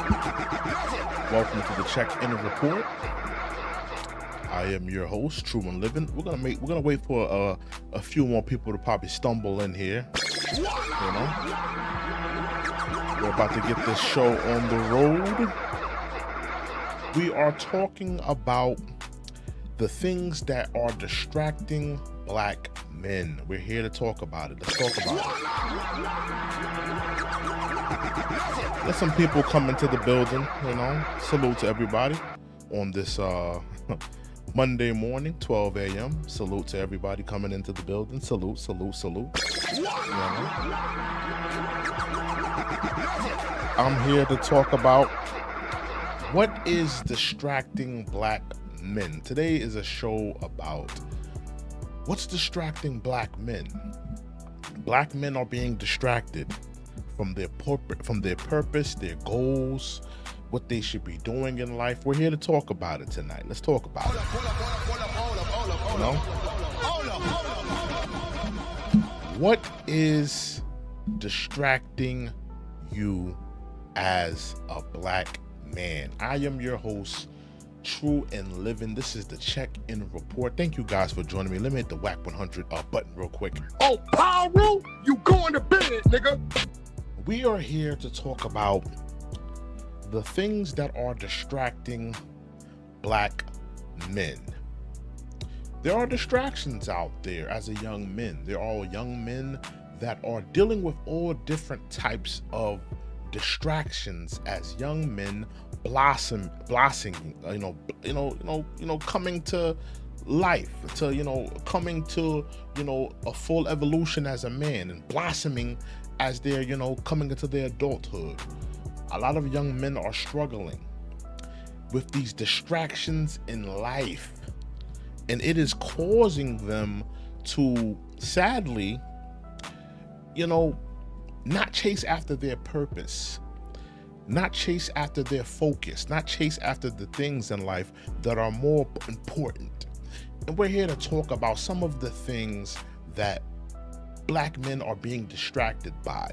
Welcome to the Check-in Report. I am your host, trueandlivin. We're gonna wait for a few more people to probably stumble in here. You know, we're about to get this show on the road. We are talking about the things that are distracting black men. We're here to talk about it. Let's talk about it. Let some people come into the building, you know. Salute to everybody on this Monday morning, 12 a.m. Salute to everybody coming into the building. Salute, salute, salute. You know? I'm here to talk about what is distracting black men. Today is a show about what's distracting black men. Black men are being distracted from their purpose, their goals, what they should be doing in life. We're here to talk about it tonight. Let's talk about it. You know? What is distracting you as a black man? I am your host, True and Living. This is the Check-in Report. Thank you guys for joining me. Let me hit the whack 100 button real quick. Oh, Pyro, you going to bed, nigga. We are here to talk about the things that are distracting black men. There are distractions out there as a young man. There are young men that are dealing with all different types of distractions as young men blossoming, coming to life, to coming to a full evolution as a man and blossoming as they're coming into their adulthood. A lot of young men are struggling with these distractions in life, and it is causing them to sadly not chase after their purpose, not chase after their focus, not chase after the things in life that are more important. And we're here to talk about some of the things that black men are being distracted by,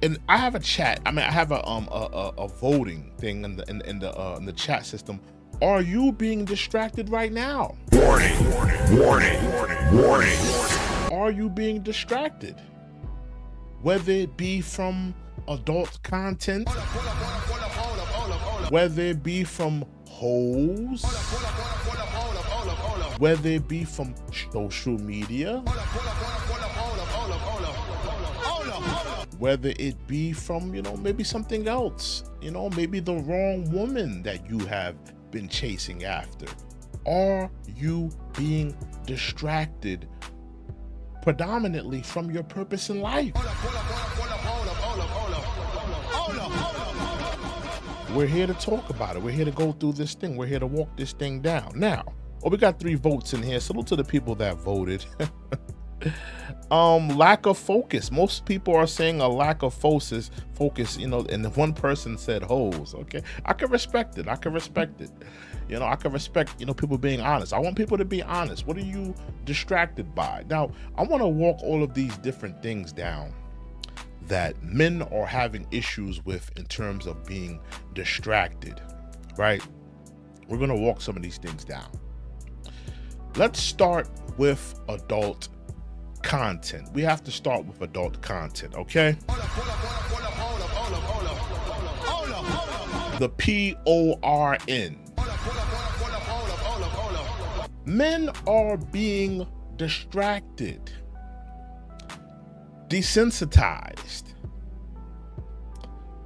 And I have a chat. I have a voting thing in the chat system. Are you being distracted right now? Warning, warning, warning, warning, warning. Are you being distracted? Whether it be from adult content, whether it be from hoes, whether it be from social media, whether it be from, maybe something else, maybe the wrong woman that you have been chasing after. Are you being distracted predominantly from your purpose in life? We're here to talk about it. We're here to go through this thing. We're here to walk this thing down. Now, we got 3 votes in here. Salute to the people that voted. Lack of focus. Most people are saying a lack of focus, and one person said hoes. Okay. I can respect it. I can respect people being honest. I want people to be honest. What are you distracted by? Now, I want to walk all of these different things down that men are having issues with in terms of being distracted, right? We're going to walk some of these things down. Let's start with adult content. We have to start with adult content, okay? The PORN. Men are being distracted, desensitized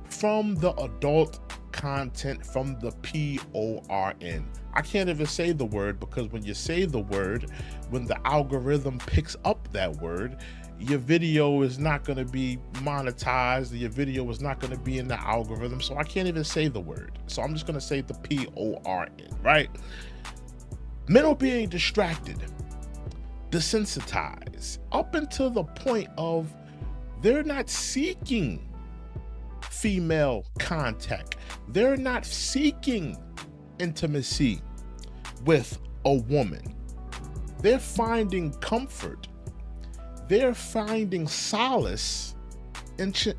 from the adult content, from the PORN. I can't even say the word, because when you say the word, when the algorithm picks up that word, your video is not going to be monetized. Your video is not going to be in the algorithm. So I can't even say the word. So I'm just going to say the PORN, right? Men are being distracted, desensitized, up until the point of they're not seeking female contact. They're not seeking intimacy with a woman. They're finding comfort. They're finding solace into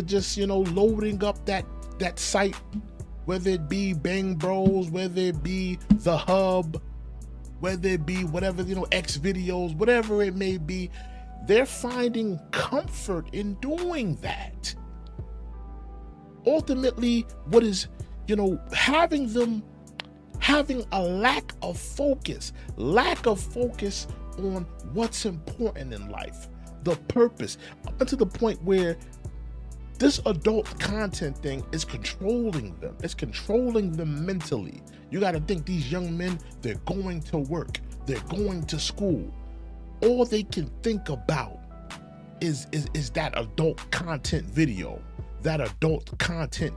just, loading up that that site, whether it be Bang Bros, whether it be The Hub, whether it be whatever, X videos, whatever it may be, they're finding comfort in doing that. Ultimately, what is, having a lack of focus on what's important in life, the purpose, up until the point where this adult content thing is controlling them. It's controlling them mentally. You got to think, these young men, they're going to work, they're going to school. All they can think about is that adult content video, that adult content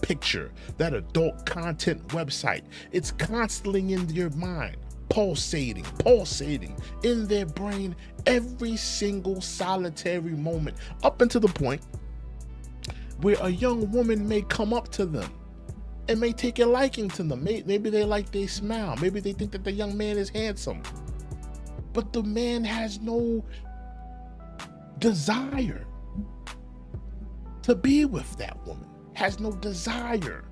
picture, that adult content website. It's constantly in your mind, pulsating in their brain every single solitary moment, up until the point where a young woman may come up to them and may take a liking to them. Maybe they like their smile. Maybe they think that the young man is handsome. But the man has no desire to be with that woman, has no desire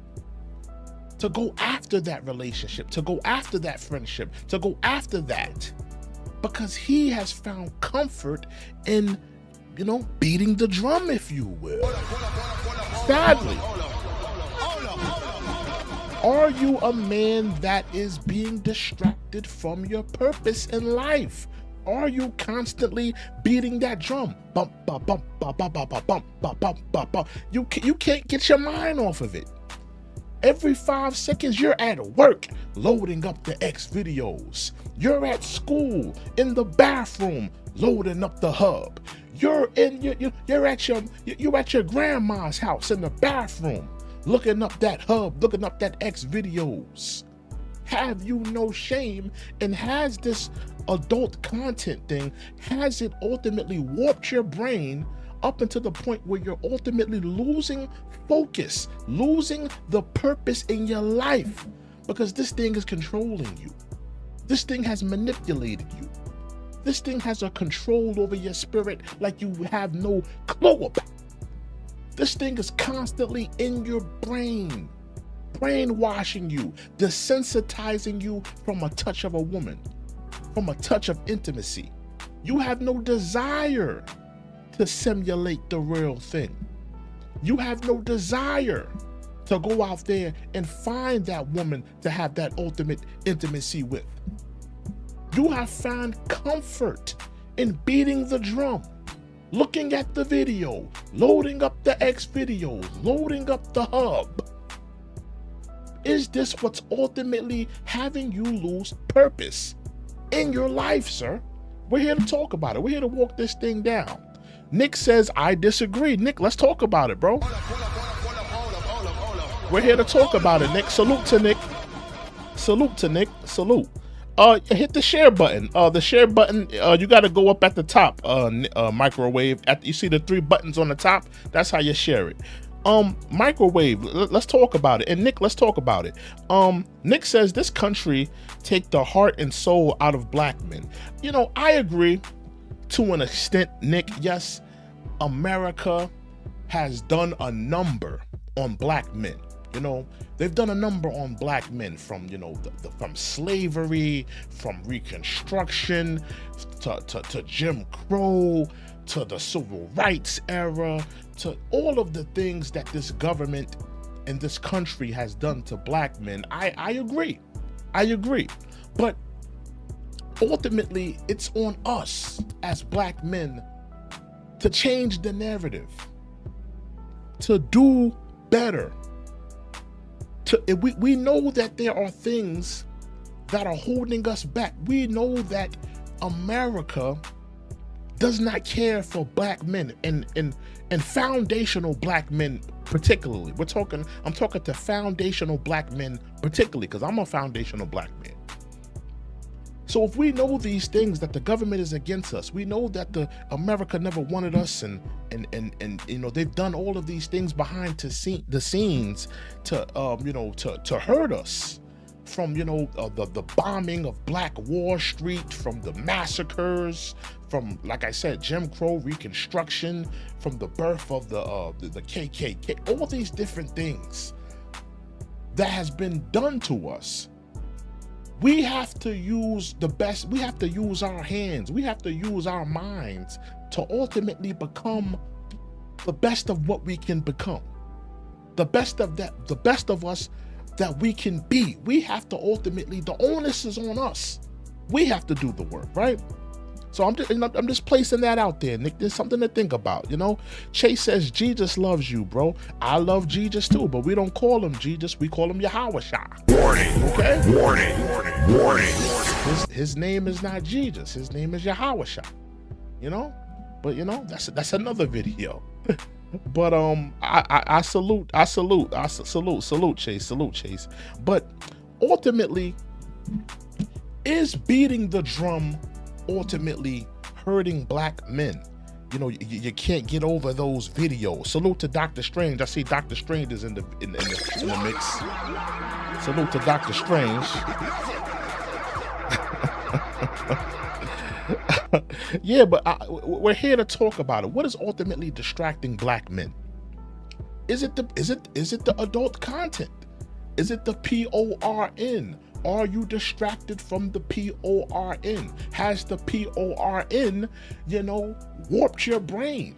to go after that relationship, to go after that friendship, to go after that, because he has found comfort in, beating the drum, if you will. Sadly, are you a man that is being distracted from your purpose in life? Are you constantly beating that drum? Bump, bump, bump, bump, bump, bump, bump, bump, bump, bump, bump. You can't get your mind off of it. Every 5 seconds, you're at work loading up the X videos. You're at school in the bathroom loading up the Hub. You're at your grandma's house in the bathroom looking up that Hub, looking up that X videos. Have you no shame? And has this adult content thing, has it ultimately warped your brain up until the point where you're ultimately losing focus, losing the purpose in your life? Because this thing is controlling you. This thing has manipulated you. This thing has a control over your spirit like you have no clue about. This thing is constantly in your brain, brainwashing you, desensitizing you from a touch of a woman, from a touch of intimacy. You have no desire to simulate the real thing. You have no desire to go out there and find that woman to have that ultimate intimacy with. You have found comfort in beating the drum, looking at the video, loading up the X videos, loading up the Hub. Is this what's ultimately having you lose purpose in your life, sir? We're here to talk about it. We're here to walk this thing down. Nick says, I disagree. Nick, let's talk about it, bro. We're here to talk about it, Nick. Salute to Nick. Salute to Nick. Salute. Hit the share button. The share button, you got to go up at the top, microwave. You see the 3 buttons on the top? That's how you share it. Microwave, let's talk about it. And Nick, let's talk about it. Nick says this country take the heart and soul out of black men. I agree to an extent, Nick. Yes, America has done a number on black men. They've done a number on black men from, from slavery, from Reconstruction, to Jim Crow, to the Civil Rights era, to all of the things that this government and this country has done to black men. I agree. But ultimately, it's on us as black men to change the narrative, to do better. We know that there are things that are holding us back. We know that America does not care for black men and foundational black men particularly. I'm talking to foundational black men particularly, because I'm a foundational black man. So if we know these things, that the government is against us, we know that America never wanted us, and they've done all of these things behind the scenes to hurt us from the bombing of Black Wall Street, from the massacres, from, like I said, Jim Crow, Reconstruction, from the birth of the KKK, all these different things that has been done to us. We have to use the best. We have to use our hands. We have to use our minds to ultimately become the best of what we can become. The best of us that we can be. We have to ultimately, the onus is on us. We have to do the work, right? So I'm just placing that out there, Nick. There's something to think about, Chase says, Jesus loves you, bro. I love Jesus too, but we don't call him Jesus. We call him Yahweh Shah. Warning. Okay? Warning. His name is not Jesus. His name is Yahweh Shah. But that's another video. But I salute Chase. But ultimately, is beating the drum ultimately hurting Black men? You can't get over those videos. Salute to Dr. Strange. I see Dr. Strange is in the mix. Salute to Dr. Strange. Yeah, but we're here to talk about it. What is ultimately distracting Black men? Is it the adult content? Is it the PORN? Are you distracted from the PORN? Has the PORN, warped your brain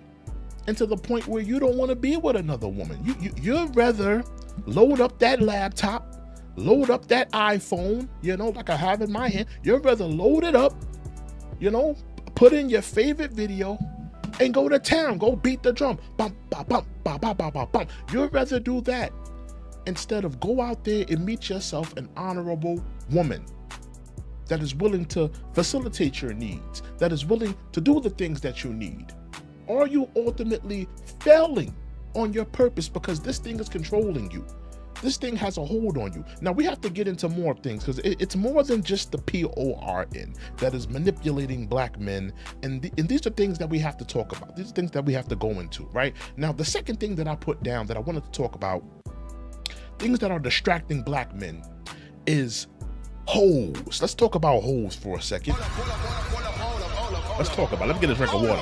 into the point where you don't want to be with another woman? You'd rather load up that laptop, load up that iPhone, like I have in my hand. You'd rather load it up, put in your favorite video and go to town, go beat the drum. Bump, bump, bump, bump, bump, bump, bump. You'd rather do that instead of go out there and meet yourself an honorable woman that is willing to facilitate your needs, that is willing to do the things that you need. Are you ultimately failing on your purpose because this thing is controlling you? This thing has a hold on you. Now we have to get into more things because it's more than just the PORN that is manipulating Black men. And these are things that we have to talk about. These are things that we have to go into, right? Now, the second thing that I put down that I wanted to talk about, things that are distracting Black men, is hoes. Let's talk about hoes for a second. Let's talk about it. Let me get a drink of water.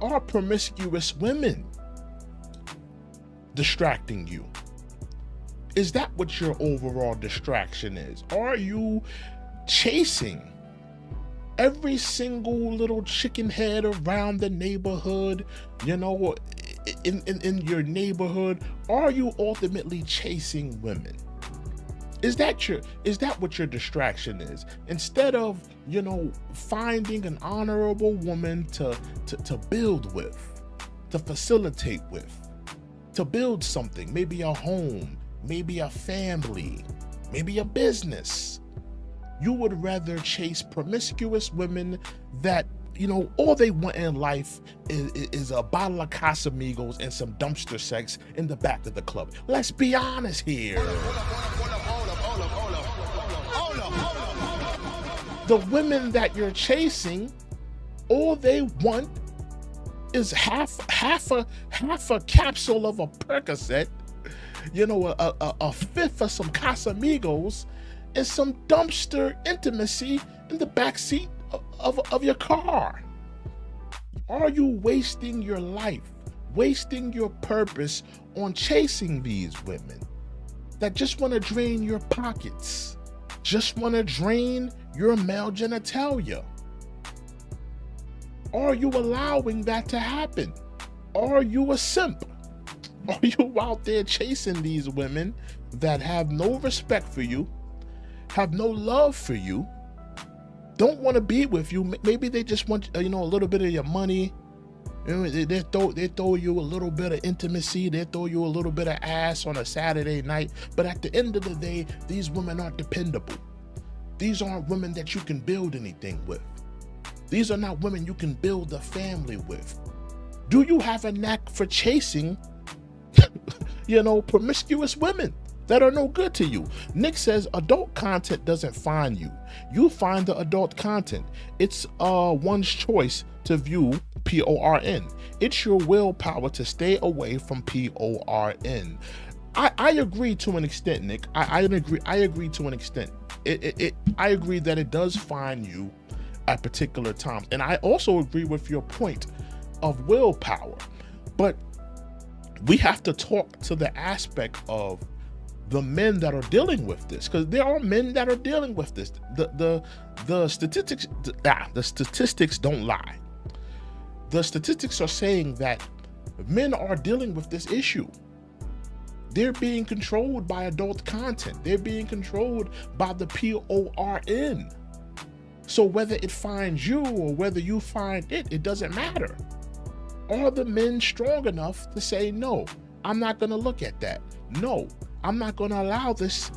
Are promiscuous women distracting you? Is that what your overall distraction is? Are you chasing every single little chicken head around the neighborhood, in your neighborhood? Are you ultimately chasing women? Is that what your distraction is? Instead of, finding an honorable woman to build with, to facilitate with, to build something, maybe a home, maybe a family, maybe a business. You would rather chase promiscuous women that, all they want in life is a bottle of Casamigos and some dumpster sex in the back of the club. Let's be honest here. The women that you're chasing, all they want is half a capsule of a Percocet, a fifth of some Casamigos, and some dumpster intimacy in the back seat of your car. Are you wasting your life, wasting your purpose on chasing these women that just want to drain your pockets, just want to drain your male genitalia? Are you allowing that to happen? Are you a simp? Are you out there chasing these women that have no respect for you, have no love for you, don't want to be with you? Maybe they just want, a little bit of your money. They throw you a little bit of intimacy. They throw you a little bit of ass on a Saturday night. But at the end of the day, these women aren't dependable. These aren't women that you can build anything with. These are not women you can build a family with. Do you have a knack for chasing, promiscuous women that are no good to you? Nick says adult content doesn't find you. You find the adult content. It's one's choice to view PORN. It's your willpower to stay away from PORN. I agree to an extent, Nick. I agree to an extent. I agree that it does find you at particular times. And I also agree with your point of willpower. But we have to talk to the aspect of the men that are dealing with this, because there are men that are dealing with this. The statistics don't lie. The statistics are saying that men are dealing with this issue. They're being controlled by adult content. They're being controlled by the PORN. So whether it finds you or whether you find it, it doesn't matter. Are the men strong enough to say, no, I'm not going to look at that? No, I'm not going to allow this,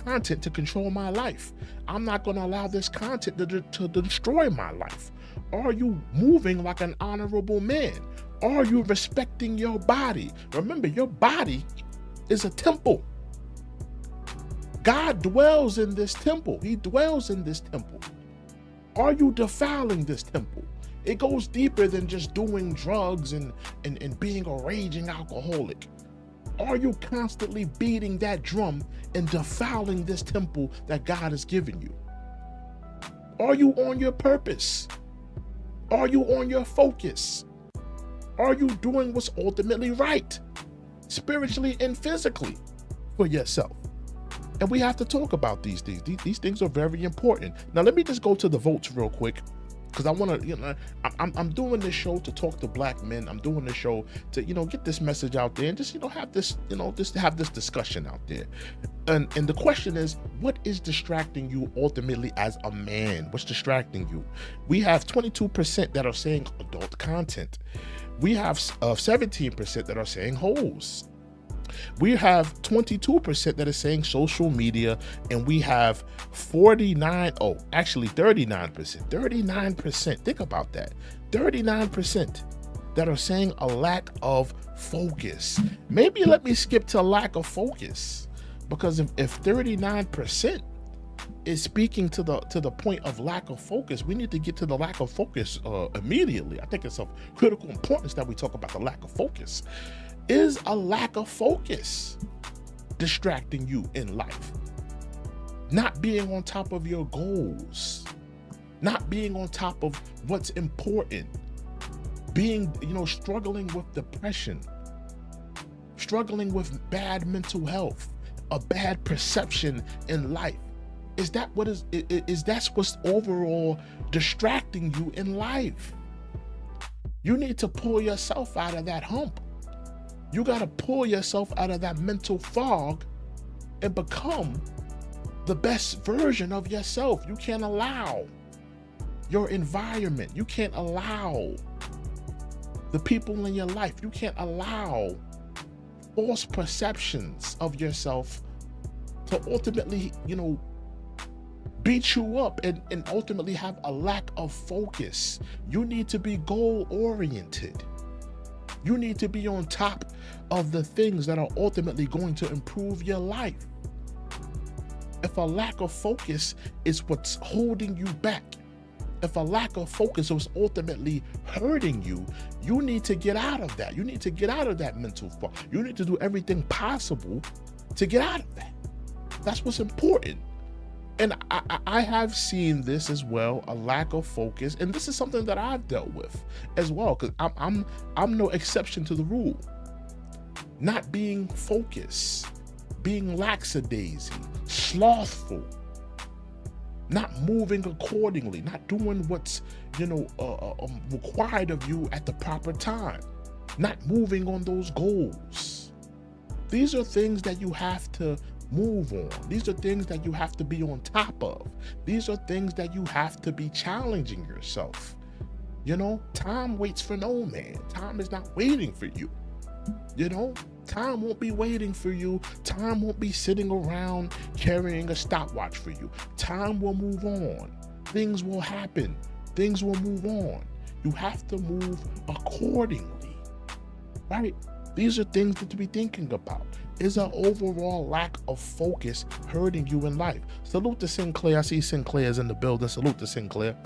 content to control my life. I'm not going to allow this content to destroy my life. Are you moving like an honorable man? Are you respecting your body? Remember, your body is a temple. God dwells in this temple. He dwells in this temple. Are you defiling this temple? It goes deeper than just doing drugs and being a raging alcoholic. Are you constantly beating that drum and defiling this temple that God has given you? Are you on your purpose? Are you on your focus? Are you doing what's ultimately right, spiritually and physically, for yourself? And we have to talk about these things. These things are very important. Now, let me just go to the votes real quick, because I want to, I'm doing this show to talk to black men. I'm doing this show to, get this message out there and just, have this, just to have this discussion out there. And the question is, what is distracting you ultimately as a man? What's distracting you? We have 22% that are saying adult content. We have 17% that are saying hoes. We have 22% that is saying social media, and we have 39%. Think about that. 39% that are saying a lack of focus. Maybe let me skip to lack of focus, because if 39% is speaking to the point of lack of focus, we need to get to the lack of focus immediately. I think it's of critical importance that we talk about the lack of focus. Is a lack of focus distracting you in life? Not being on top of your goals, not being on top of what's important, being, struggling with depression, struggling with bad mental health, a bad perception in life. Is that what's overall distracting you in life? You need to pull yourself out of that hump. You got to pull yourself out of that mental fog and become the best version of yourself. You can't allow your environment, you can't allow the people in your life, you can't allow false perceptions of yourself to ultimately, beat you up and ultimately have a lack of focus. You need to be goal-oriented. You need to be on top of the things that are ultimately going to improve your life. If a lack of focus is what's holding you back, if a lack of focus is ultimately hurting you, you need to get out of that. You need to get out of that mental fog. You need to do everything possible to get out of that. That's what's important. And I have seen this as well, a lack of focus, and this is something that I've dealt with as well, because I'm no exception to the rule. Not being focused, being lackadaisy, slothful, not moving accordingly, not doing what's required of you at the proper time, not moving on those goals. These are things that you have to move on. These are things that you have to be on top of. These are things that you have to be challenging yourself. Time waits for no man. Time is not waiting for you. Time won't be waiting for you. Time won't be sitting around carrying a stopwatch for you. Time will move on. Things will happen. Things will move on. You have to move accordingly, right? These are things to be thinking about. Is an overall lack of focus hurting you in life? Salute to Sinclair. I see Sinclair's in the building. Salute to Sinclair.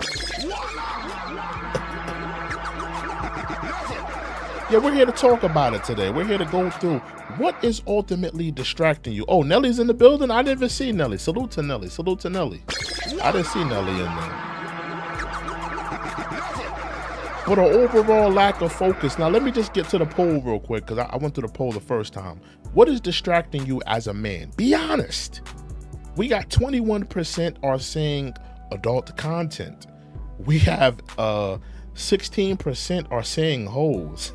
Yeah, we're here to talk about it today. We're here to go through what is ultimately distracting you. Oh, Nelly's in the building. I didn't even see Nelly. Salute to Nelly. Salute to Nelly. I didn't see Nelly in there. But an overall lack of focus. Now, let me just get to the poll real quick because I went through the poll the first time. What is distracting you as a man? Be honest. We got 21% are saying adult content. We have 16% are saying hoes.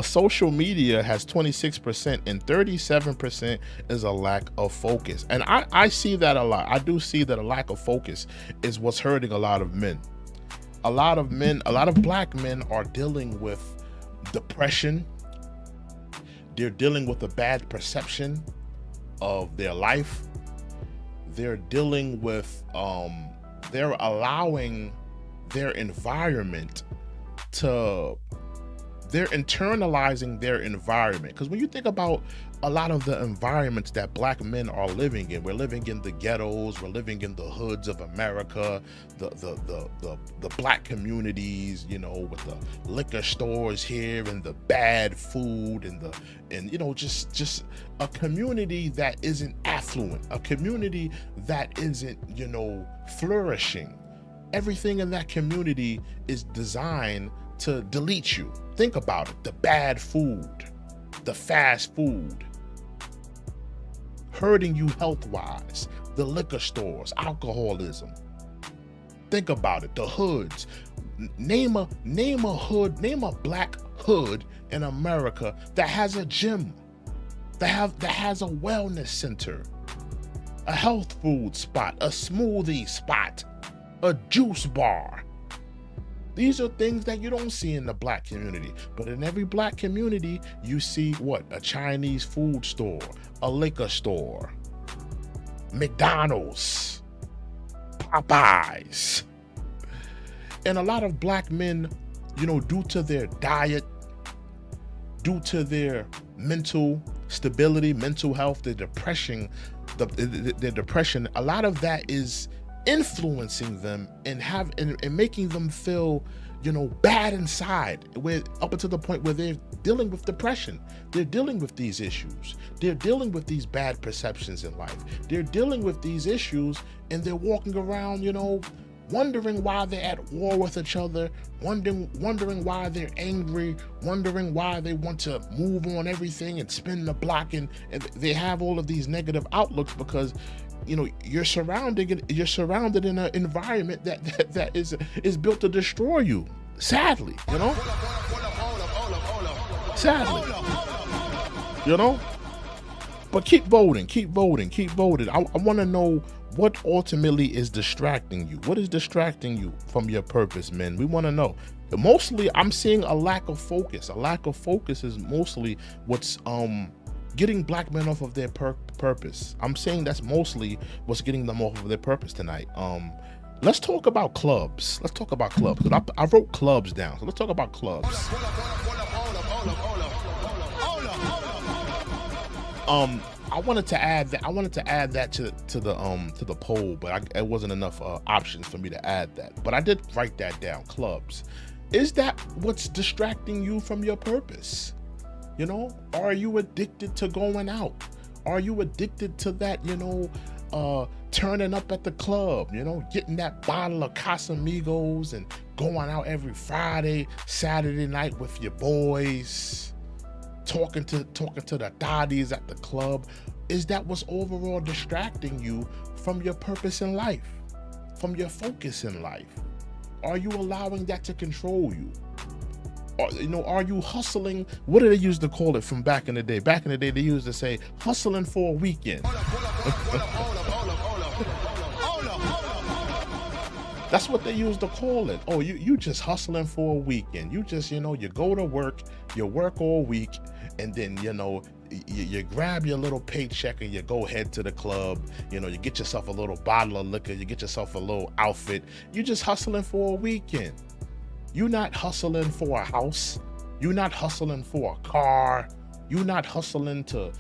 Social media has 26% and 37% is a lack of focus. And I see that a lot. I do see that a lack of focus is what's hurting a lot of men. A lot of black men are dealing with depression. They're dealing with a bad perception of their life. They're dealing with, they're allowing their environment they're internalizing their environment. Because when you think about a lot of the environments that black men are living in, we're living in the ghettos, we're living in the hoods of America, the black communities, you know, with the liquor stores here and the bad food and you know, just a community that isn't affluent, a community that isn't, you know, flourishing. Everything in that community is designed to delete you. Think about it. The bad food, the fast food, hurting you health-wise, the liquor stores, alcoholism. Think about it. The hoods. Name a hood, name a black hood in America that has a gym, that has a wellness center, a health food spot, a smoothie spot, a juice bar. These are things that you don't see in the black community. But in every black community, you see what? A Chinese food store, a liquor store, McDonald's, Popeyes. And a lot of black men, you know, due to their diet, due to their mental stability, mental health, their depression, a lot of that is influencing them and making them feel, you know, bad inside, where up until the point where they're dealing with depression. They're dealing with these issues. They're dealing with these bad perceptions in life. They're dealing with these issues and they're walking around, you know, wondering why they're at war with each other, wondering why they're angry, wondering why they want to move on everything and spin the block, and they have all of these negative outlooks because, you know, you're surrounded in an environment that is built to destroy you. Sadly, you know. Sadly, you know. But keep voting. I want to know what ultimately is distracting you. What is distracting you from your purpose, men? We want to know. Mostly, I'm seeing a lack of focus. A lack of focus is mostly what's getting black men off of their purpose. I'm saying that's mostly what's getting them off of their purpose tonight. Let's talk about clubs. Let's talk about clubs. I wrote clubs down. So let's talk about clubs. I wanted to add that to the poll, but it wasn't enough options for me to add that. But I did write that down. Clubs. Is that what's distracting you from your purpose? You know, are you addicted to going out? Are you addicted to that, you know, turning up at the club, you know, getting that bottle of Casamigos and going out every Friday, Saturday night with your boys, talking to the daddies at the club? Is that what's overall distracting you from your purpose in life, from your focus in life? Are you allowing that to control you? You know, are you hustling? What did they used to call it from back in the day? Back in the day, they used to say, hustling for a weekend. That's what they used to call it. Oh, you just hustling for a weekend. You just, you know, you go to work, you work all week, and then, you know, you grab your little paycheck and you go head to the club. You know, you get yourself a little bottle of liquor, you get yourself a little outfit. You just hustling for a weekend. You're not hustling for a house. You're not hustling for a car. You're not hustling to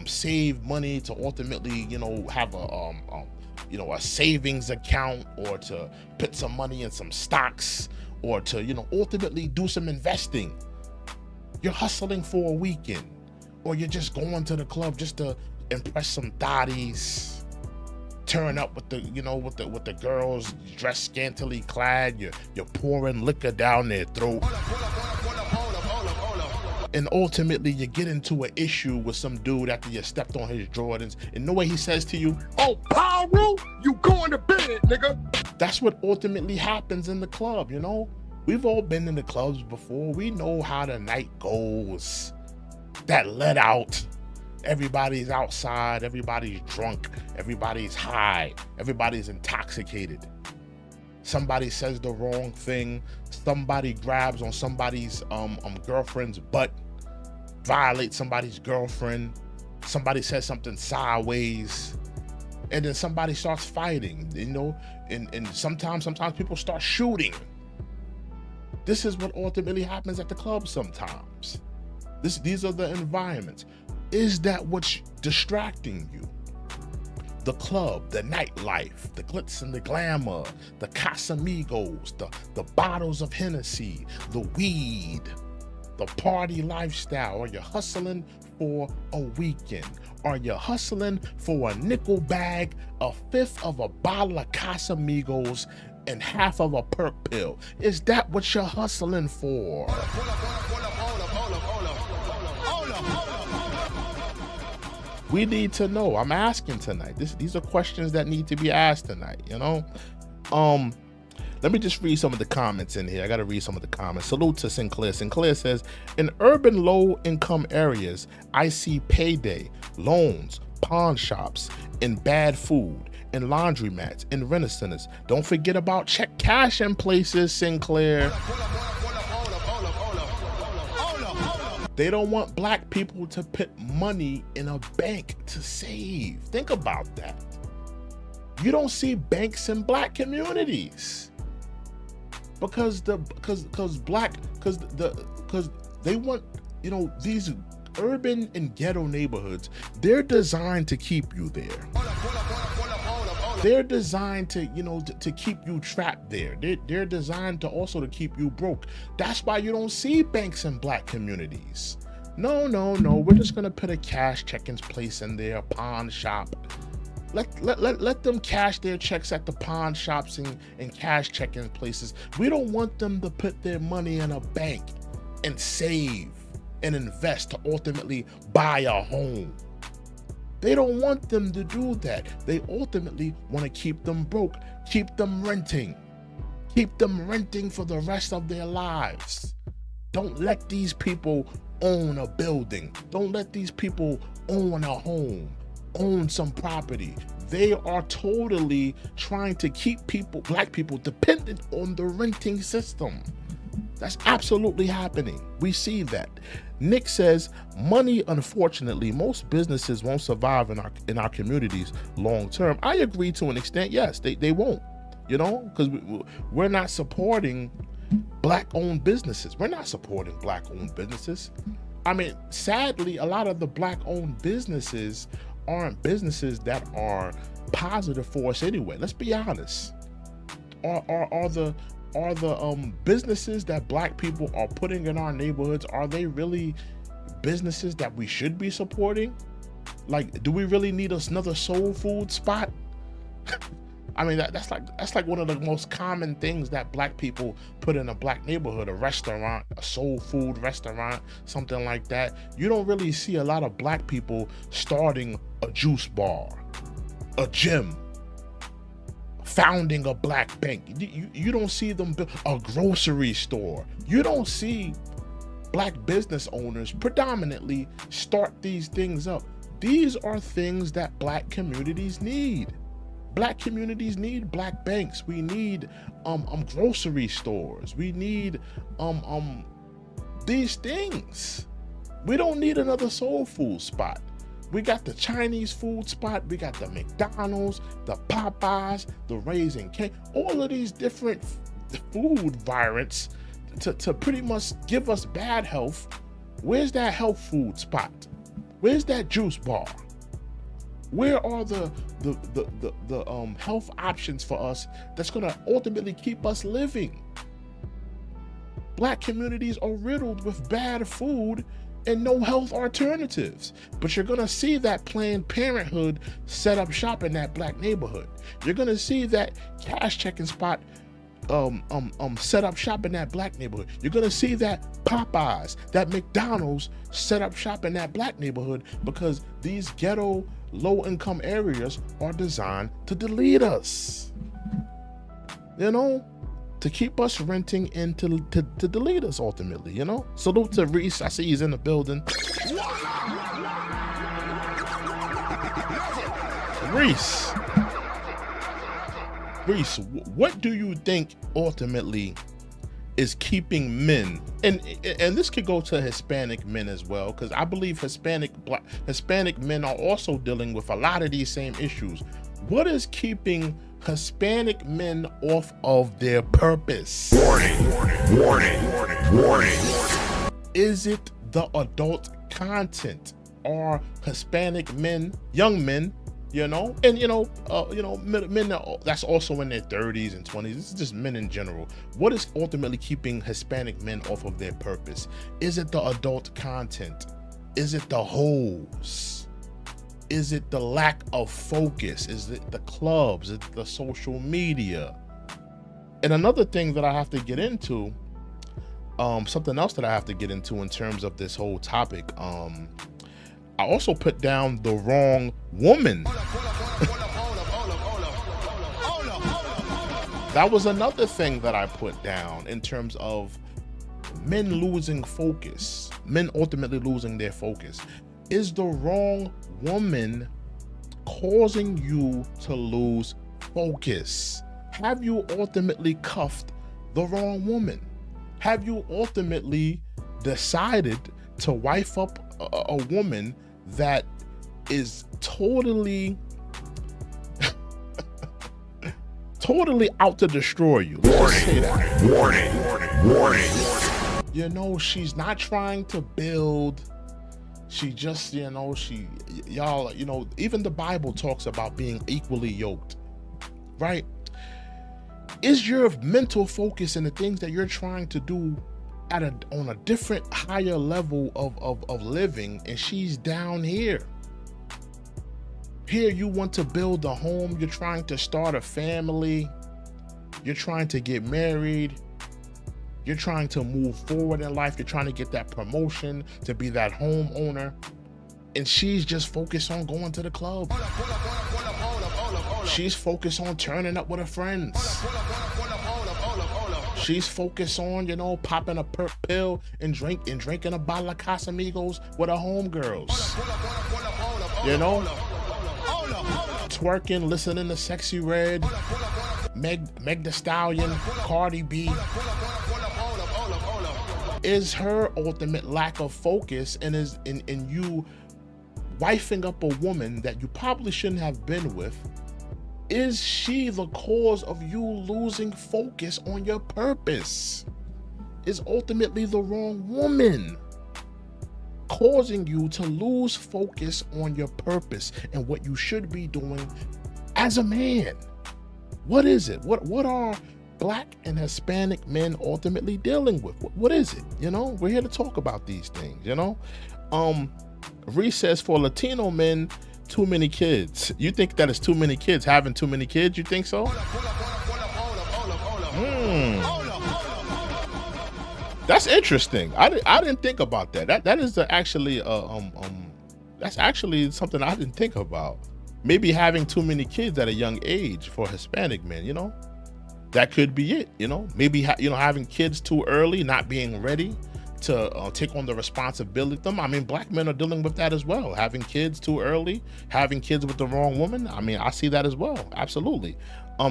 save money to ultimately, you know, have a savings account, or to put some money in some stocks, or to, you know, ultimately do some investing. You're hustling for a weekend, or you're just going to the club just to impress some thotties, turn up with the, with the girls dressed scantily clad. You're pouring liquor down their throat. And ultimately you get into an issue with some dude after you stepped on his Jordans, and the way he says to you, "Oh, Pyro, you going to bed, nigga." That's what ultimately happens in the club, We've all been in the clubs before. We know how the night goes. That let out. Everybody's outside, everybody's drunk, everybody's high, everybody's intoxicated. Somebody says the wrong thing, somebody grabs on somebody's girlfriend's butt, violates somebody's girlfriend, somebody says something sideways, and then somebody starts fighting, and sometimes people start shooting. This is what ultimately happens at the club sometimes. These are the environments. Is that what's distracting you? The club, the nightlife, the glitz and the glamour, the Casamigos, the bottles of Hennessy, the weed, the party lifestyle. Are you hustling for a weekend? Are you hustling for a nickel bag, a fifth of a bottle of Casamigos, and half of a perk pill? Is that what you're hustling for? We need to know. I'm asking tonight. These are questions that need to be asked tonight, Let me just read some of the comments in here. I got to read some of the comments. Salute to Sinclair. Sinclair says, in urban low-income areas, I see payday, loans, pawn shops, and bad food, and laundromats, and rent centers. Don't forget about check cash in places, Sinclair. They don't want black people to put money in a bank to save. Think about that. You don't see banks in black communities because they want, these urban and ghetto neighborhoods, they're designed to keep you there. They're designed to, to keep you trapped there. They're designed to also to keep you broke. That's why you don't see banks in black communities. No. We're just gonna put a cash check-in place in there, a pawn shop. Let them cash their checks at the pawn shops and cash check-in places. We don't want them to put their money in a bank and save and invest to ultimately buy a home. They don't want them to do that. They ultimately want to keep them broke, keep them renting for the rest of their lives. Don't let these people own a building. Don't let these people own a home, own some property. They are totally trying to keep black people dependent on the renting system. That's absolutely happening. We see that. Nick says, money, unfortunately, most businesses won't survive in our communities long term. I agree to an extent, yes, they won't, because we're not supporting black-owned businesses. We're not supporting black-owned businesses. I mean, sadly, a lot of the black-owned businesses aren't businesses that are positive for us anyway. Let's be honest. Are the businesses that black people are putting in our neighborhoods, are they really businesses that we should be supporting? Like, do we really need another soul food spot? I mean, that's like one of the most common things that black people put in a black neighborhood, a restaurant, a soul food restaurant, something like that. You don't really see a lot of black people starting a juice bar, a gym, founding a black bank. You don't see them build a grocery store. You don't see black business owners predominantly start these things up. These are things that black communities need. Black communities need black banks. We need grocery stores. We need these things. We don't need another soul food spot. We got the Chinese food spot, we got the McDonald's, the Popeyes, the Raising Cane, all of these different food variants to pretty much give us bad health. Where's that health food spot? Where's that juice bar? Where are the health options for us that's gonna ultimately keep us living? Black communities are riddled with bad food and no health alternatives. But you're gonna see that Planned Parenthood set up shop in that Black neighborhood. You're gonna see that cash checking spot set up shop in that Black neighborhood. You're gonna see that Popeyes, that McDonald's set up shop in that Black neighborhood, because these ghetto low-income areas are designed to delete us. You know, to keep us renting and to delete us ultimately, you know? Salute to Reese. I see he's in the building. Reese, what do you think ultimately is keeping men, and this could go to Hispanic men as well, because I believe Hispanic men are also dealing with a lot of these same issues. What is keeping Hispanic men off of their purpose? Warning, warning, warning, warning, warning. Is it the adult content? Are Hispanic men, young men, you know, and men that's also in their 30s and 20s. This is just men in general. What is ultimately keeping Hispanic men off of their purpose? Is it the adult content? Is it the hoes? Is it the lack of focus? Is it the clubs? Is it the social media? And another thing that I have to get into, something else that I have to get into in terms of this whole topic, I also put down the wrong woman. That was another thing that I put down in terms of men losing focus, men ultimately losing their focus. Is the wrong woman causing you to lose focus? Have you ultimately cuffed the wrong woman? Have you ultimately decided to wife up a woman that is totally out to destroy you? Warning, warning, warning, warning. You know, she's not trying to build. She just, even the Bible talks about being equally yoked, right? Is your mental focus and the things that you're trying to do on a different, higher level of living, and she's down here? Here you want to build a home, you're trying to start a family, you're trying to get married, you're trying to move forward in life, you're trying to get that promotion to be that homeowner, and she's just focused on going to the club. She's focused on turning up with her friends. She's focused on, popping a perp pill and drinking a bottle of Casamigos with her homegirls. Twerking, listening to Sexy Red, Meg Thee Stallion, Cardi B. Is her ultimate lack of focus and is in you wifing up a woman that you probably shouldn't have been with? Is she the cause of you losing focus on your purpose? Is ultimately the wrong woman causing you to lose focus on your purpose and what you should be doing as a man? What is it? What are Black and Hispanic men ultimately dealing with? What is it? We're here to talk about these things, Reese says, for Latino men, too many kids. You think that it's too many kids, having too many kids? You think so? That's interesting. I didn't think about that. That is actually that's actually something I didn't think about. Maybe having too many kids at a young age for Hispanic men, that could be it. Maybe having kids too early, not being ready to take on the responsibility of them. I mean, Black men are dealing with that as well. Having kids too early, having kids with the wrong woman. I mean, I see that as well. Absolutely.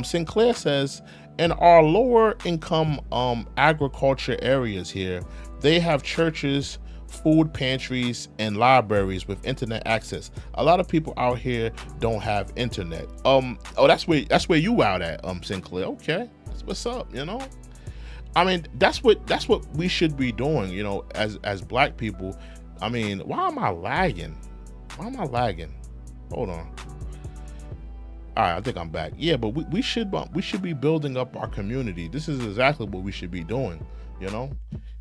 Sinclair says, in our lower income agriculture areas here, they have churches, food pantries, and libraries with internet access. A lot of people out here don't have internet. That's where you out at, Sinclair. Okay, that's what's up. I mean, that's what we should be doing, as Black people. I mean, why am I lagging? Hold on. All right, I think I'm back. Yeah, but we should be building up our community. This is exactly what we should be doing,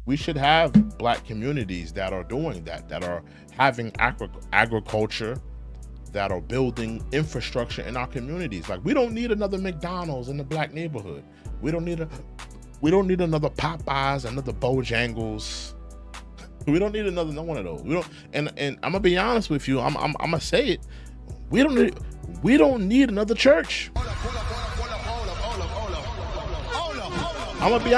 We should have black communities that are doing that, that are having agriculture, that are building infrastructure in our communities. Like, we don't need another McDonald's in the black neighborhood. We don't need another Popeyes, another Bojangles. We don't need another one of those. We don't. And I'm gonna be honest with you. I'm gonna say it. We don't need another church. I'm gonna be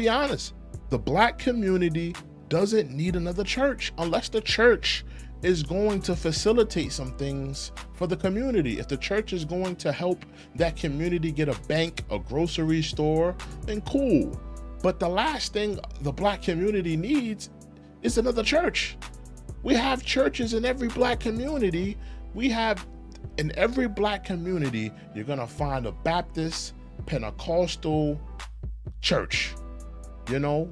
honest. The black community doesn't need another church unless the church is going to facilitate some things for the community. If the church is going to help that community get a bank, a grocery store, then cool. But the last thing the black community needs is another church. We have churches in every black community. In every black community, you're gonna find a Baptist, Pentecostal church, or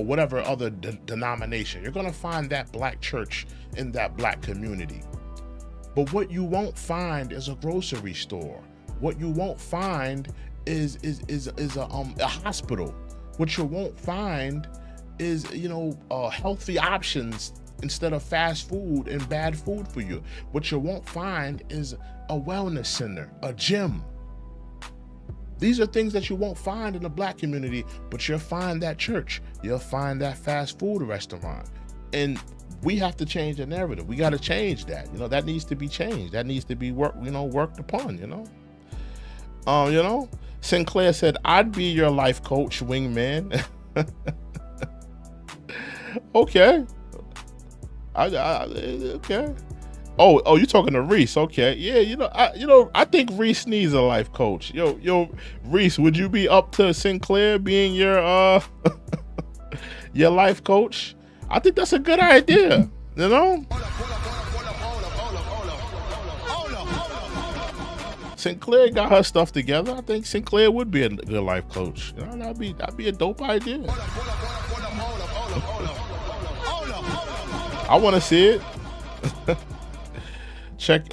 whatever other denomination. You're gonna find that black church in that black community. But what you won't find is a grocery store. What you won't find is a hospital. What you won't find is healthy options instead of fast food and bad food for you. What you won't find is a wellness center, a gym. These are things that you won't find in the black community, but you'll find that church. You'll find that fast food restaurant. And we have to change the narrative. We got to change that. That needs to be changed. That needs to be worked upon, Sinclair said, I'd be your life coach, wingman. Okay. Okay. Oh, you talking to Reese? Okay, yeah. I think Reese needs a life coach. Yo, Reese, would you be up to Sinclair being your your life coach? I think that's a good idea. Sinclair got her stuff together. I think Sinclair would be a good life coach. That'd be a dope idea. I want to see it. Check.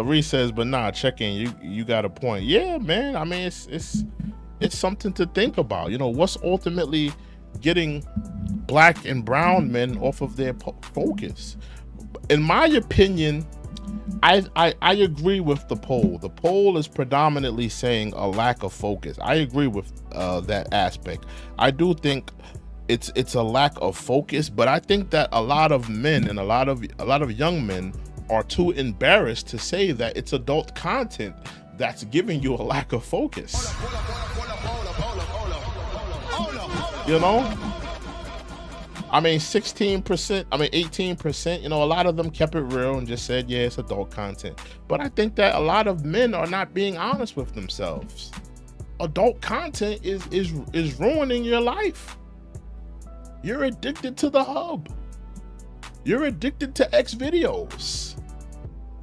Reese says, but nah, check in. You got a point. Yeah, man. I mean, it's something to think about. What's ultimately getting black and brown men off of their focus. In my opinion, I agree with the poll. The poll is predominantly saying a lack of focus. I agree with that aspect. I do think it's a lack of focus, but I think that a lot of men and a lot of young men are too embarrassed to say that it's adult content that's giving you a lack of focus. I mean, 16%, 18%, a lot of them kept it real and just said, yeah, it's adult content. But I think that a lot of men are not being honest with themselves. Adult content is ruining your life. You're addicted to the hub. You're addicted to X videos.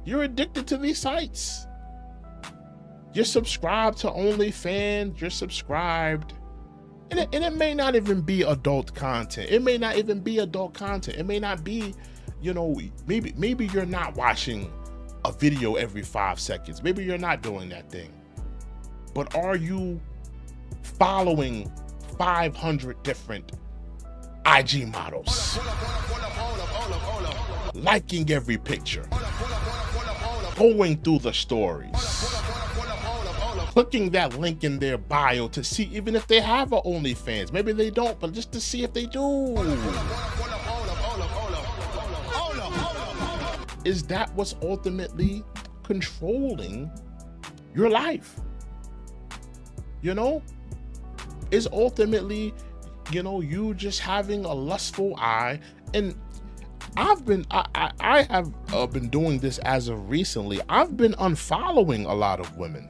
You're addicted to these sites. You're subscribed to OnlyFans. You're subscribed. And it may not even be adult content. It may not even be adult content. It may not be, maybe you're not watching a video every 5 seconds. Maybe you're not doing that thing. But are you following 500 different IG models? Liking every picture. Going through the stories. Clicking that link in their bio to see even if they have an OnlyFans. Maybe they don't, but just to see if they do. Is that what's ultimately controlling your life? Is ultimately, you just having a lustful eye. And I have been doing this as of recently. I've been unfollowing a lot of women.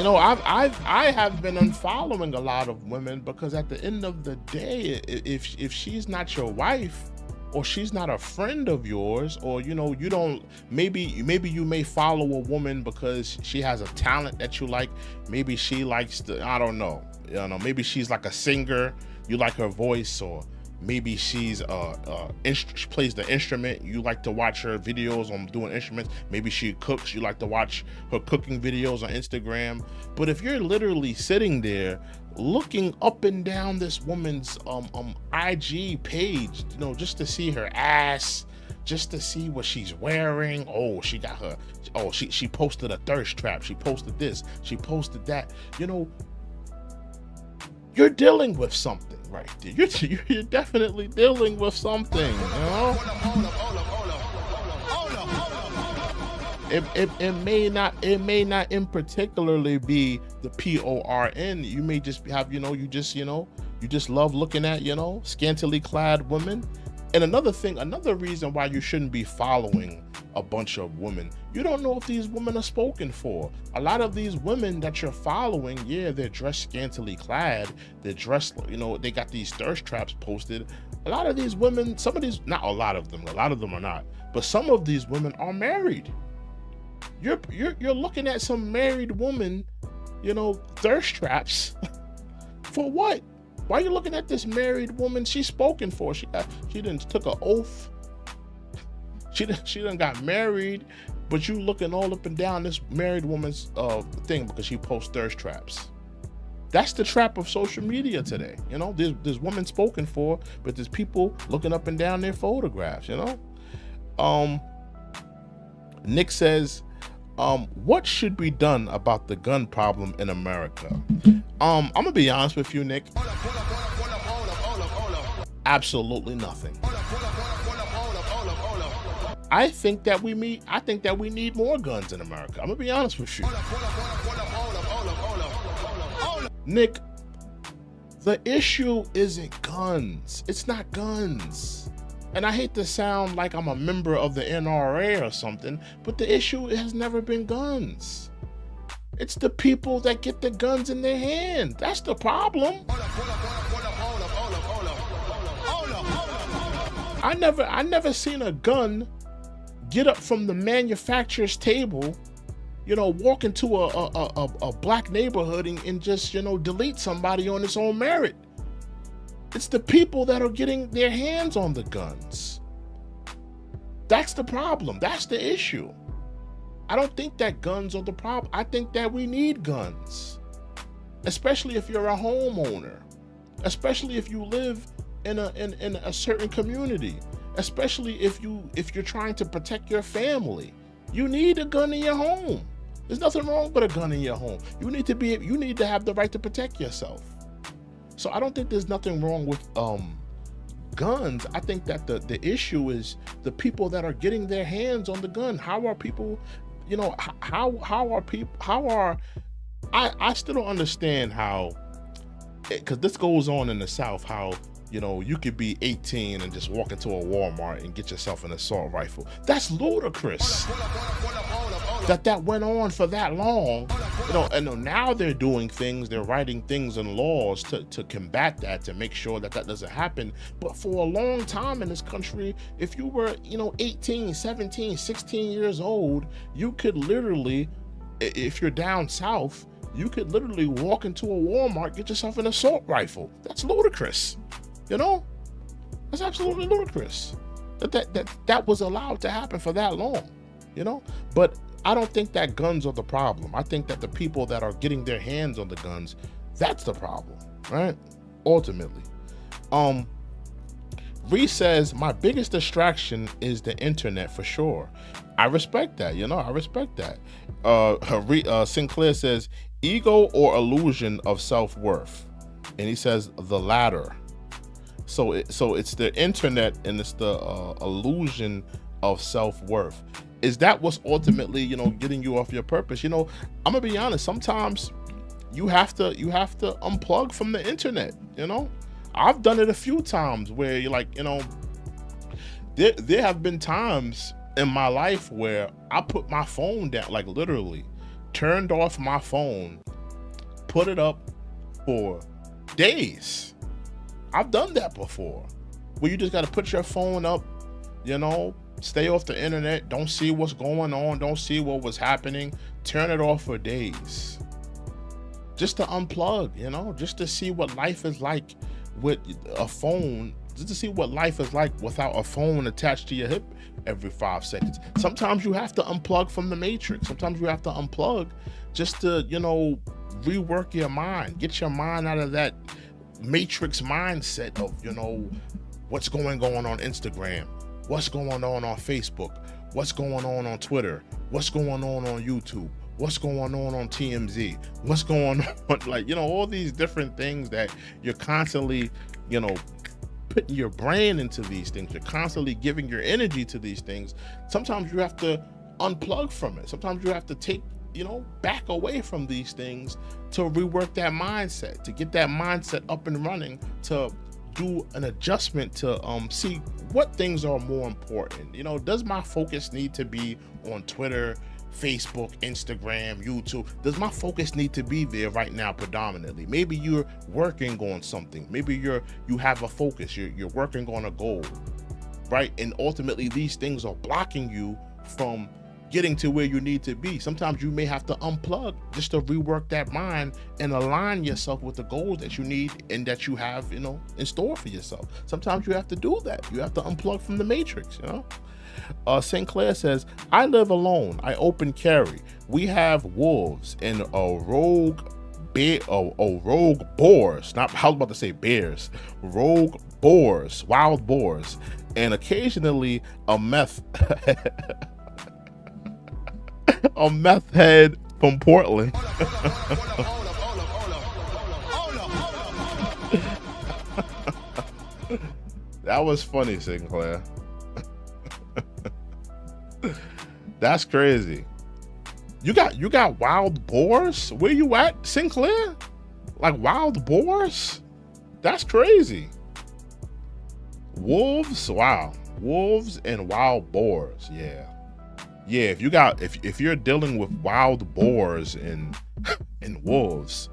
I have been unfollowing a lot of women because at the end of the day, if she's not your wife, or she's not a friend of yours, or you don't, maybe you may follow a woman because she has a talent that you like. Maybe she likes I don't know, maybe she's like a singer, you like her voice, or maybe she plays the instrument. You like to watch her videos on doing instruments. Maybe she cooks. You like to watch her cooking videos on Instagram. But if you're literally sitting there looking up and down this woman's IG page, you know, just to see her ass, just to see what she's wearing. Oh, she got her. Oh, she posted a thirst trap. She posted this. She posted that. You know, you're dealing with something right there. You're definitely dealing with something. You know. It may not in particularly be the PORN. You may just have, you just love looking at, scantily clad women. And another reason why you shouldn't be following a bunch of women, you don't know if these women are spoken for. A lot of these women that you're following, yeah, they're dressed scantily clad, they're dressed, they got these thirst traps posted. A lot of these women, not a lot of them are not, but some of these women are married. You're looking at some married woman, thirst traps for what? Why are you looking at this married woman? She's spoken for. She done took an oath. She done got married, but you looking all up and down this married woman's thing because she posts thirst traps. That's the trap of social media today. There's women spoken for, but there's people looking up and down their photographs. Nick says, what should be done about the gun problem in America? I'm gonna be honest with you, Nick. Absolutely nothing. I think that we need more guns in America. I'm gonna be honest with you. Nick, the issue isn't guns. It's not guns. And I hate to sound like I'm a member of the NRA or something, but the issue has never been guns. It's the people that get the guns in their hand. That's the problem. I never seen a gun get up from the manufacturer's table, walk into a black neighborhood and just, delete somebody on its own merit. It's the people that are getting their hands on the guns. That's the problem. That's the issue. I don't think that guns are the problem. I think that we need guns, especially if you're a homeowner, especially if you live in a certain community, especially if you're trying to protect your family. You need a gun in your home. There's nothing wrong with a gun in your home. You need to have the right to protect yourself. So I don't think there's nothing wrong with guns. I think that the issue is the people that are getting their hands on the gun. How are people, I still don't understand how, because this goes on in the South, how, you could be 18 and just walk into a Walmart and get yourself an assault rifle. That's ludicrous. That went on for that long, and now they're doing things, they're writing things and laws to combat that, to make sure that doesn't happen. But for a long time in this country, if you were, 18, 17, 16 years old, you could literally, if you're down south, you could literally walk into a Walmart, get yourself an assault rifle. That's ludicrous. That's absolutely ludicrous that was allowed to happen for that long, but I don't think that guns are the problem. I think that the people that are getting their hands on the guns, that's the problem, right? Ultimately. Reese says, my biggest distraction is the internet for sure. I respect that, I respect that. Sinclair says, ego or illusion of self-worth. And he says the latter. So it's the internet and it's the illusion of self-worth. Is that what's ultimately, getting you off your purpose? I'm gonna be honest. Sometimes you have to unplug from the internet. I've done it a few times where you're like, there have been times in my life where I put my phone down, like literally turned off my phone, put it up for days. I've done that before, where you just got to put your phone up, stay off the internet, don't see what's going on, don't see what was happening, turn it off for days. Just to unplug, just to see what life is like with a phone just to see what life is like without a phone attached to your hip every 5 seconds. Sometimes you have to unplug from the matrix. Sometimes you have to unplug just to, rework your mind, get your mind out of that matrix mindset of, what's going on Instagram, what's going on Facebook, what's going on Twitter, what's going on YouTube, what's going on TMZ, what's going on, all these different things that you're constantly, putting your brain into these things. You're constantly giving your energy to these things. Sometimes you have to unplug from it. Sometimes you have to take, back away from these things to rework that mindset, to get that mindset up and running, to do an adjustment to see what things are more important. Does my focus need to be on Twitter, Facebook, Instagram, YouTube? Does my focus need to be there right now predominantly? Maybe you're working on something. Maybe you have a focus. You're working on a goal, right? And ultimately these things are blocking you from getting to where you need to be. Sometimes you may have to unplug just to rework that mind and align yourself with the goals that you need and that you have, in store for yourself. Sometimes you have to do that. You have to unplug from the matrix, St. Clair says, I live alone. I open carry. We have wolves and rogue boars. I was about to say bears. Rogue boars, wild boars, and occasionally a meth a meth head from Portland. That was funny, Sinclair. That's crazy. You got wild boars? Where you at, Sinclair? Like wild boars? That's crazy. Wolves? Wow. Wolves and wild boars. Yeah. If you're dealing with wild boars and wolves,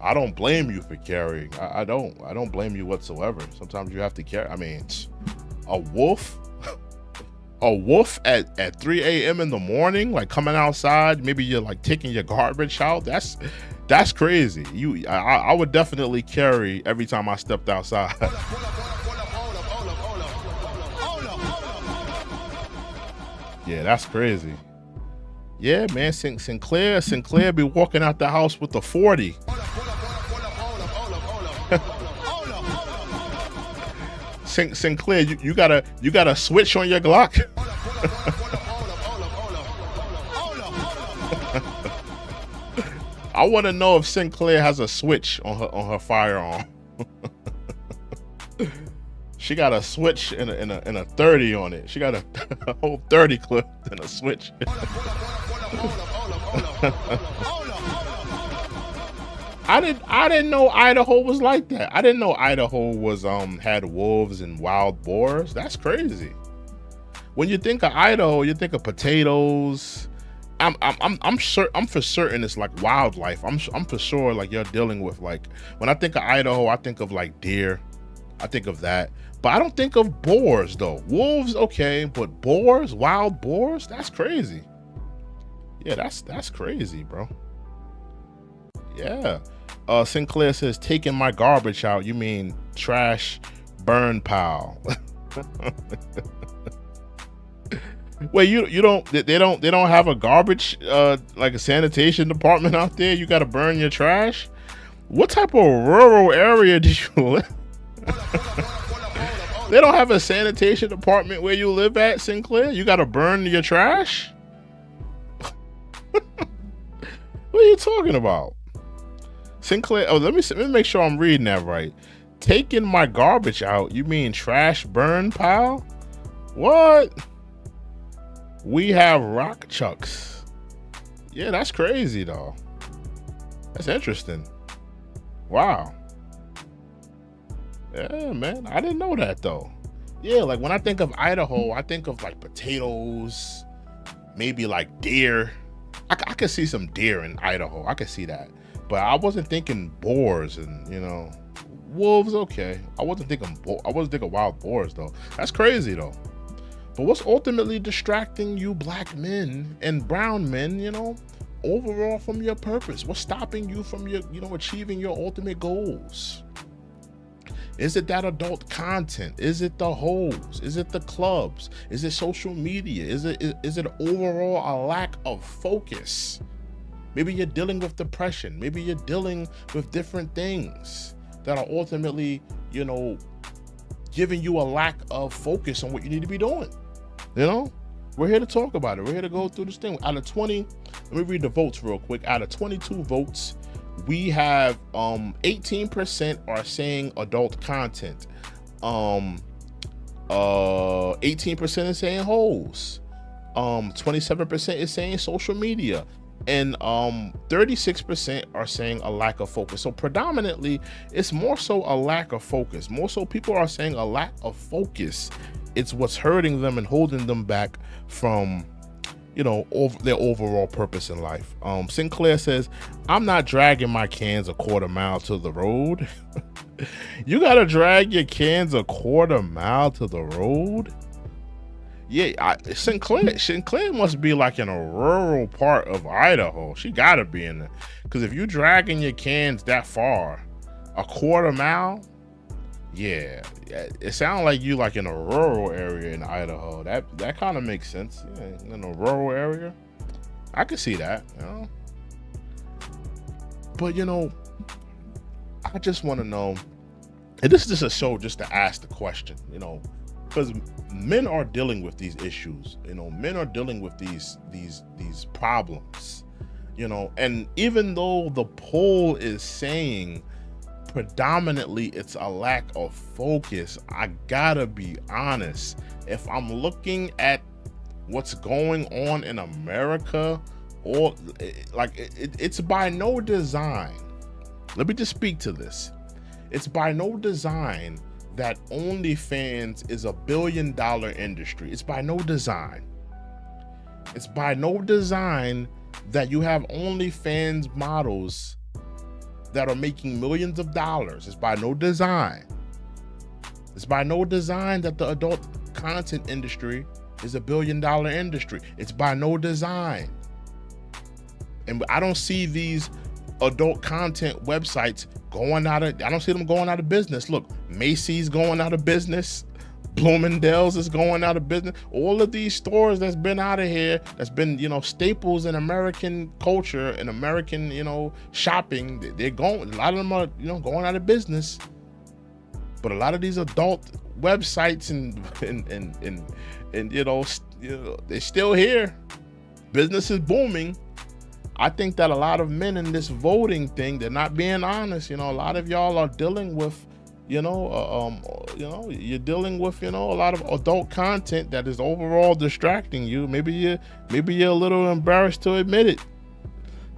I don't blame you for carrying. I don't blame you whatsoever. Sometimes you have to carry. I mean, a wolf at 3 a.m. in the morning, like coming outside, maybe you're like taking your garbage out. That's crazy. I would definitely carry every time I stepped outside. Yeah, that's crazy. Yeah, man, Sinclair be walking out the house with the 40. Sinclair, you got a switch on your Glock? I want to know if Sinclair has a switch on her firearm. She got a switch and a 30 on it. She got a whole 30 clip and a switch. I didn't know Idaho was like that. I didn't know Idaho was had wolves and wild boars. That's crazy. When you think of Idaho, you think of potatoes. I'm for certain it's like wildlife. I'm for sure like you're dealing with, like, when I think of Idaho, I think of like deer. I think of that. But I don't think of boars though. Wolves, okay, but boars, wild boars, that's crazy. Yeah, that's crazy, bro. Yeah. Sinclair says, taking my garbage out, you mean trash burn pile. Wait, you don't, they don't have a garbage like a sanitation department out there? You gotta burn your trash? What type of rural area did you live? They don't have a sanitation department where you live at, Sinclair? You gotta burn your trash? What are you talking about? Sinclair, let me make sure I'm reading that right. Taking my garbage out, you mean trash burn pile? What? We have rock chucks. Yeah, that's crazy though. That's interesting. Wow. Yeah, man, I didn't know that though. Yeah, like when I think of Idaho, I think of like potatoes, maybe like deer. I could see some deer in Idaho. I could see that. But I wasn't thinking boars and, wolves, okay. I wasn't thinking wild boars though. That's crazy though. But what's ultimately distracting you black men and brown men, overall from your purpose? What's stopping you from your, achieving your ultimate goals? Is it that adult content? Is it the hoes? Is it the clubs? Is it social media? Is it overall a lack of focus? Maybe you're dealing with depression. Maybe you're dealing with different things that are ultimately, giving you a lack of focus on what you need to be doing. We're here to talk about it. We're here to go through this thing. Out of 20, let me read the votes real quick. Out of 22 votes, we have 18% are saying adult content. 18% is saying hoes. 27% is saying social media. And 36% are saying a lack of focus. So predominantly, it's more so a lack of focus. More so people are saying a lack of focus. It's what's hurting them and holding them back from, their overall purpose in life. Sinclair says, I'm not dragging my cans a quarter mile to the road. You gotta drag your cans a quarter mile to the road? Yeah, Sinclair must be like in a rural part of Idaho. She gotta be in there. Because if you're dragging your cans that far, a quarter mile, yeah, it sounds like you like in a rural area in Idaho. That kind of makes sense. Yeah, in a rural area, I could see that. But I just want to know, and this is just a show just to ask the question, because men are dealing with these issues. Men are dealing with these problems. And even though the poll is saying predominantly it's a lack of focus, I gotta be honest. If I'm looking at what's going on in America, or it's by no design. Let me just speak to this. It's by no design that OnlyFans is $1 billion industry. It's by no design. It's by no design that you have OnlyFans models that are making millions of dollars. It's by no design. It's by no design that the adult content industry is $1 billion industry. It's by no design. And I don't see these adult content websites I don't see them going out of business. Look, Macy's going out of business. Bloomingdale's is going out of business. All of these stores that's been out of here, that's been, staples in American culture and American, shopping, they're going, a lot of them are, going out of business. But a lot of these adult websites and they're still here. Business is booming. I think that a lot of men in this voting thing, they're not being honest. A lot of y'all are dealing with, you're dealing with, a lot of adult content that is overall distracting you. Maybe you're a little embarrassed to admit it.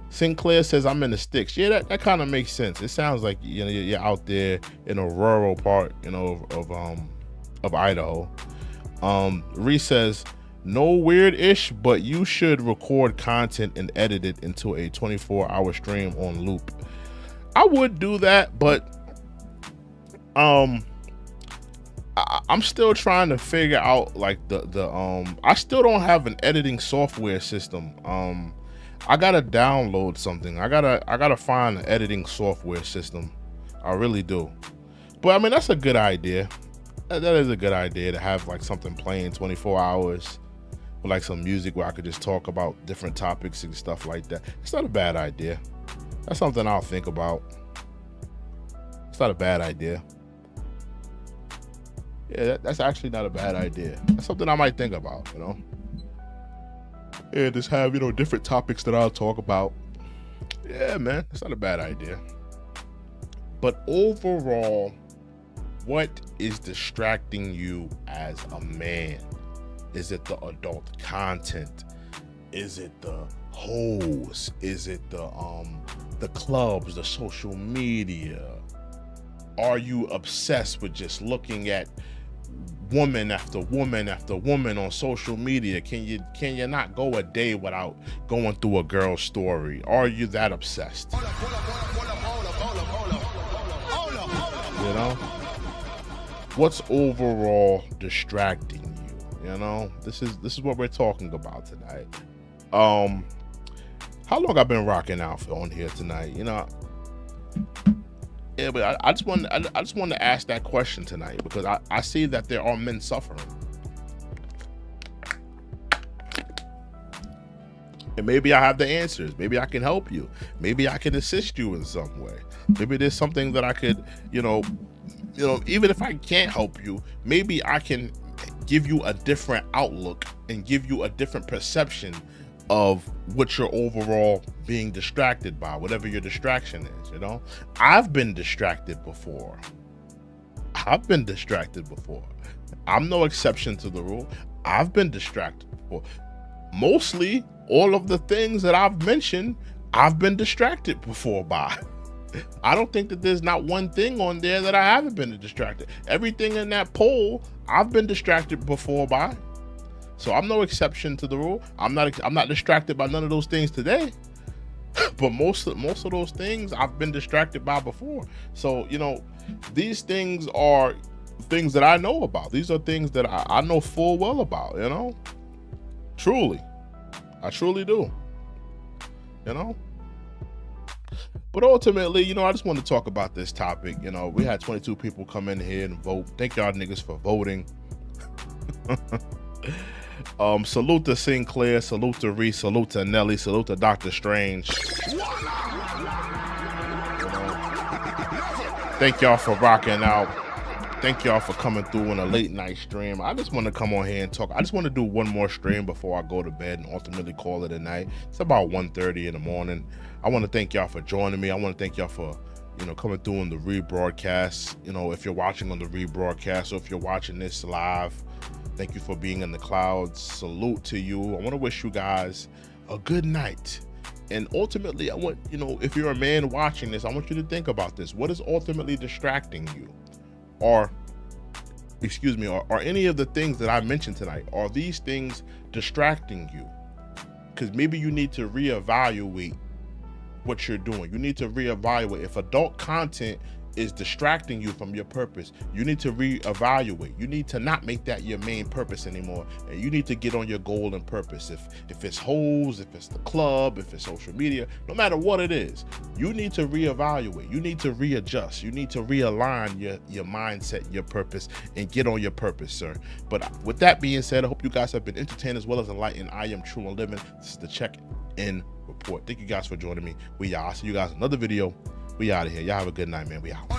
Sinclair says, I'm in the sticks. Yeah, that kind of makes sense. It sounds like, you're out there in a rural part, of Idaho. Reese says, no weird-ish, but you should record content and edit it into a 24-hour stream on loop. I would do that, but I'm still trying to figure out like I still don't have an editing software system. I gotta download something. I gotta find an editing software system. I really do. But that's a good idea. That is a good idea to have like something playing 24 hours. Like some music where I could just talk about different topics and stuff like that. It's not a bad idea. That's something I'll think about. It's not a bad idea. Yeah, that's actually not a bad idea. That's something I might think about, And just have, different topics that I'll talk about. Yeah, man, that's not a bad idea. But overall, what is distracting you as a man? Is it the adult content? Is it the hoes? Is it the clubs, the social media? Are you obsessed with just looking at woman after woman after woman on social media? Can you not go a day without going through a girl's story? Are you that obsessed? What's overall distracting you? This is what we're talking about tonight. How long I've been rocking out on here tonight? Yeah, but I just want to ask that question tonight because I see that there are men suffering. And maybe I have the answers. Maybe I can help you. Maybe I can assist you in some way. Maybe there's something that I could, even if I can't help you, maybe I can give you a different outlook and give you a different perception of what you're overall being distracted by, whatever your distraction is. I've been distracted before. I'm no exception to the rule. I've been distracted before. Mostly all of the things that I've mentioned, I've been distracted before by. I don't think that there's not one thing on there that I haven't been distracted. Everything in that poll, I've been distracted before by. So I'm no exception to the rule. I'm not distracted by none of those things today. But most of those things I've been distracted by before. So, these things are things that I know about. These are things that I know full well about, Truly. I truly do. But ultimately, I just want to talk about this topic. We had 22 people come in here and vote. Thank y'all niggas for voting. Salute to Sinclair, salute to Reese, salute to Nelly, salute to Dr. Strange. Thank y'all for rocking out. Thank y'all for coming through on a late night stream. I just want to come on here and talk. I just want to do one more stream before I go to bed and ultimately call it a night. It's about 1:30 in the morning. I want to thank y'all for joining me. I want to thank y'all for, coming through on the rebroadcast. If you're watching on the rebroadcast or if you're watching this live, thank you for being in the clouds. Salute to you. I want to wish you guys a good night. And ultimately, I want, if you're a man watching this, I want you to think about this. What is ultimately distracting you? Or any of the things that I mentioned tonight, are these things distracting you? Because maybe you need to reevaluate what you're doing. You need to reevaluate. If adult content is distracting you from your purpose, you need to reevaluate. You need to not make that your main purpose anymore, and you need to get on your goal and purpose. If it's hoes, if it's the club, if it's social media, no matter what it is, you need to reevaluate. You need to readjust. You need to realign your mindset, your purpose, and get on your purpose, sir. But with that being said, I hope you guys have been entertained as well as enlightened. I am True and Living. This is the Check-In Report. Thank you guys for joining me. I'll see you guys in another video. We out of here. Y'all have a good night, man. We out.